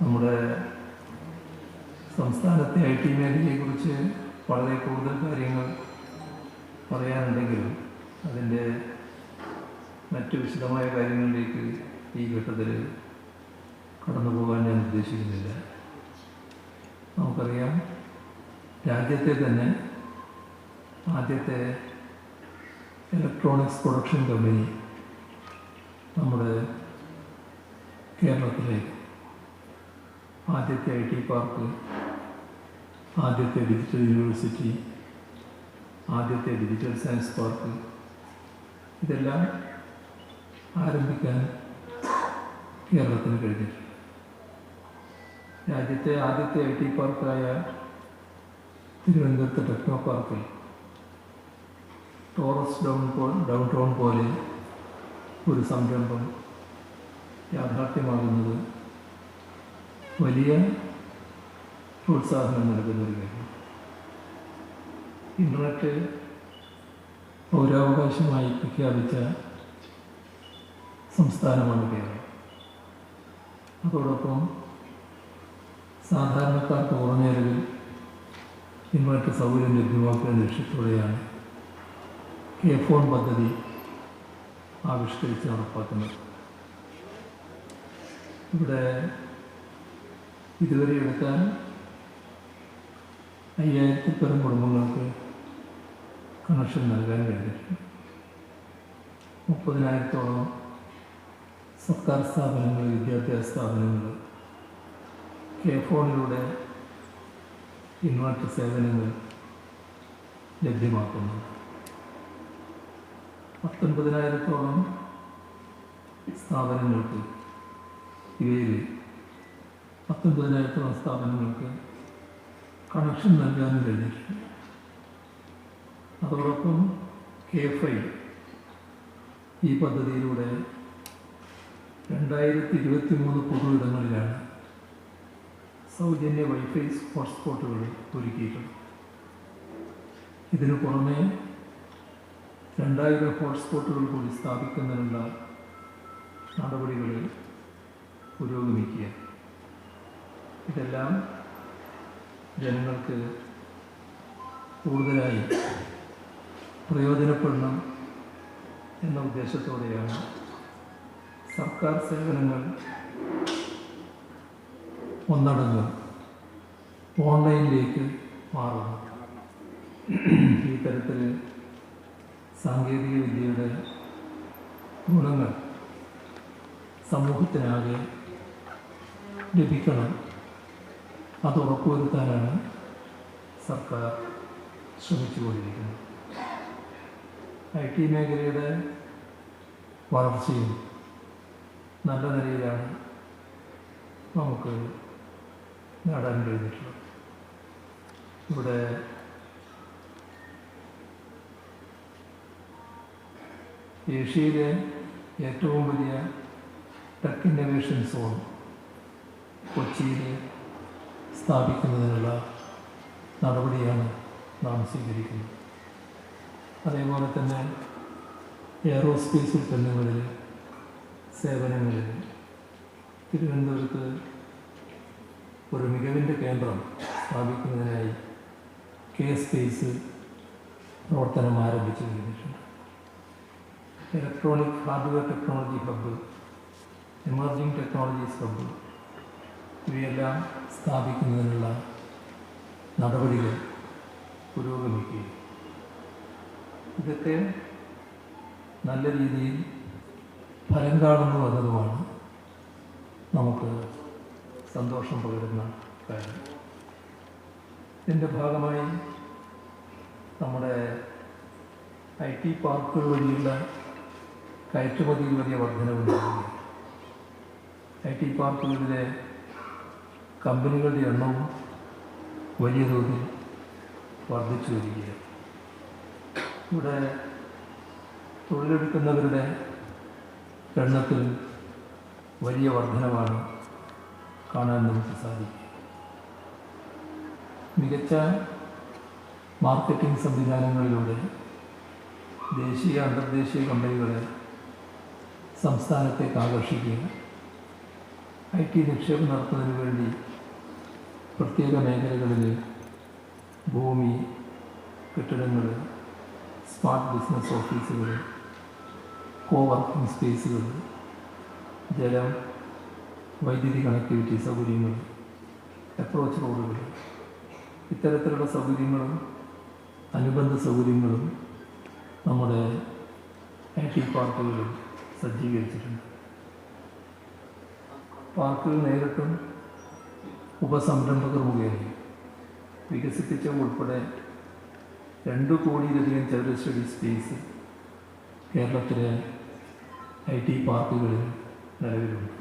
നമ്മുടെ സംസ്ഥാനത്തെ I T മേഖലയെക്കുറിച്ച് വളരെ കൂടുതൽ കാര്യങ്ങൾ പറയാനുണ്ടെങ്കിലും അതിൻ്റെ മറ്റ് വിശദമായ കാര്യങ്ങളിലേക്ക് ഈ ഘട്ടത്തിൽ കടന്നു പോകാൻ ഞാൻ ഉദ്ദേശിക്കുന്നില്ല. നമുക്കറിയാം, രാജ്യത്തെ തന്നെ ആദ്യത്തെ ഇലക്ട്രോണിക്സ് പ്രൊഡക്ഷൻ കമ്പനി നമ്മുടെ കേരളത്തിലേക്ക്, ആദ്യത്തെ ഐ ടി പാർക്ക്, ആദ്യത്തെ ഡിജിറ്റൽ യൂണിവേഴ്സിറ്റി, ആദ്യത്തെ ഡിജിറ്റൽ സയൻസ് പാർക്ക്, ഇതെല്ലാം ആരംഭിക്കാൻ കേരളത്തിന് കഴിഞ്ഞിട്ടുണ്ട്. രാജ്യത്തെ ആദ്യത്തെ ഐ ടി പാർക്കായ തിരുവനന്തപുരത്ത് ടെക്നോ പാർക്കിൽ ടോറസ് ഡൗൺ ടൗൺ പോലെ ഒരു സംരംഭം യാഥാർത്ഥ്യമാകുന്നത് വലിയ പ്രോത്സാഹനം നൽകുന്ന ഒരു കാര്യം. ഇൻ്റർനെറ്റ് പൗരാവകാശമായി പ്രഖ്യാപിച്ച സംസ്ഥാനമാണ് കേരളം. അതോടൊപ്പം സാധാരണക്കാർക്ക് കുറഞ്ഞ നിലവിൽ ഇൻ്റർനെറ്റ് സൗകര്യം ലഭ്യമാക്കുന്ന ലക്ഷ്യത്തോടെയാണ് കെ ഫോൺ പദ്ധതി ആവിഷ്കരിച്ച് നടപ്പാക്കുന്നത്. ഇവിടെ ഇതുവരെ എടുക്കാൻ 5000-ൽ പരം കുടുംബങ്ങൾക്ക് കണക്ഷൻ നൽകാൻ കഴിഞ്ഞിട്ടുണ്ട്. 30,000-ഓളം സർക്കാർ സ്ഥാപനങ്ങൾ, വിദ്യാഭ്യാസ സ്ഥാപനങ്ങൾ കെ ഫോണിലൂടെ ഇൻവെർട്ടർ സേവനങ്ങൾ ലഭ്യമാക്കുന്നു. 19,000-ഓളം സ്ഥാപനങ്ങൾക്ക്, ഇവയിൽ 19,000-ഓളം സ്ഥാപനങ്ങൾക്ക് കണക്ഷൻ നൽകാനും കഴിഞ്ഞിട്ടുണ്ട്. അതോടൊപ്പം K5 ഈ പദ്ധതിയിലൂടെ 2023 പൊതു ഇടങ്ങളിലാണ് സൗജന്യ വൈഫൈ ഹോട്ട്സ്പോട്ടുകൾ ഒരുക്കിയിട്ടുണ്ട്. ഇതിനു പുറമെ 2000 ഹോട്ട്സ്പോട്ടുകൾ കൂടി സ്ഥാപിക്കുന്നതിനുള്ള നടപടികൾ പുരോഗമിക്കുക. ഇതെല്ലാം ജനങ്ങൾക്ക് കൂടുതലായി പ്രയോജനപ്പെടണം എന്ന ഉദ്ദേശത്തോടെയാണ് സർക്കാർ സേവനങ്ങൾ ഒന്നടങ്കം ഓൺലൈനിലേക്ക് മാറുന്നു. ഈ തരത്തിൽ സാങ്കേതിക വിദ്യയുടെ ഗുണങ്ങൾ സമൂഹത്തിനാകെ ലഭിക്കണം, അത് ഉറപ്പുവരുത്താനാണ് സർക്കാർ ശ്രമിച്ചുകൊണ്ടിരിക്കുന്നത്. ഐ ടി മേഖലയുടെ വളർച്ചയും നല്ല നിലയിലാണ് നമുക്ക് നേടാൻ കഴിഞ്ഞിട്ടുള്ളത്. ഇവിടെ ഏഷ്യയിലെ ഏറ്റവും വലിയ ടെക് ഇന്നൊവേഷൻ സോൺ കൊച്ചിയിൽ സ്ഥാപിക്കുന്നതിനുള്ള നടപടിയാണ് നാം സ്വീകരിക്കുന്നത്. അതേപോലെ തന്നെ എയറോസ്പേസ് ഉൽപ്പന്നങ്ങളിൽ, സേവനങ്ങളിൽ തിരുവനന്തപുരത്ത് ഒരു മികവിൻ്റെ കേന്ദ്രം സ്ഥാപിക്കുന്നതിനായി K-സ്പേസ് പ്രവർത്തനം ആരംഭിച്ചു കഴിഞ്ഞിട്ടുണ്ട്. Electronic hardware technology hub, emerging technologies hub, ഇവയെല്ലാം സ്ഥാപിക്കുന്നതിനുള്ള നടപടികൾ പുരോഗമിക്കുക. ഇതൊക്കെ നല്ല രീതിയിൽ ഫലം കാണുന്നു എന്നതുമാണ് നമുക്ക് സന്തോഷം പകരുന്ന കാര്യം. ഇതിൻ്റെ ഭാഗമായി നമ്മുടെ ഐ ടി പാർക്കുകൾ വഴിയുള്ള കയറ്റുമതിയിൽ വലിയ വർധനവുണ്ടാകുകയാണ്. ഐ ടി പാർക്കുകളിലെ കമ്പനികളുടെ എണ്ണവും വലിയ തോതിൽ വർദ്ധിച്ചു വരികയാണ്. ഇവിടെ തൊഴിലെടുക്കുന്നവരുടെ എണ്ണത്തിൽ വലിയ വർധനമാണ് കാണാൻ നമുക്ക് സാധിക്കുക. മികച്ച മാർക്കറ്റിംഗ് സംവിധാനങ്ങളിലൂടെ ദേശീയ അന്തർദേശീയ കമ്പനികളെ സംസ്ഥാനത്തേക്ക് ആകർഷിക്കുക, IT നിക്ഷേപം നടത്തുന്നതിന് വേണ്ടി പ്രത്യേക മേഖലകളിൽ ഭൂമി, കെട്ടിടങ്ങൾ, സ്മാർട്ട് ബിസിനസ് ഓഫീസുകൾ, കോവർക്കിംഗ് സ്പേസുകൾ, ജലം, വൈദ്യുതി കണക്ടിവിറ്റി സൗകര്യങ്ങൾ, അപ്രോച്ച് റോഡുകൾ, ഇത്തരത്തിലുള്ള സൗകര്യങ്ങളും അനുബന്ധ സൗകര്യങ്ങളും നമ്മുടെ IT പാർക്കുകളിൽ സജ്ജീകരിച്ചിട്ടുണ്ട്. പാർക്കുകൾ നേരിട്ടും ഉപസംരംഭകർ മുഖേന വികസിപ്പിച്ച ഉൾപ്പെടെ 2 കോടിയിലധികം ചതുരശ്രടി സ്പേസ് കേരളത്തിലെ IT പാർക്കുകളിൽ നിലവിലുണ്ട്.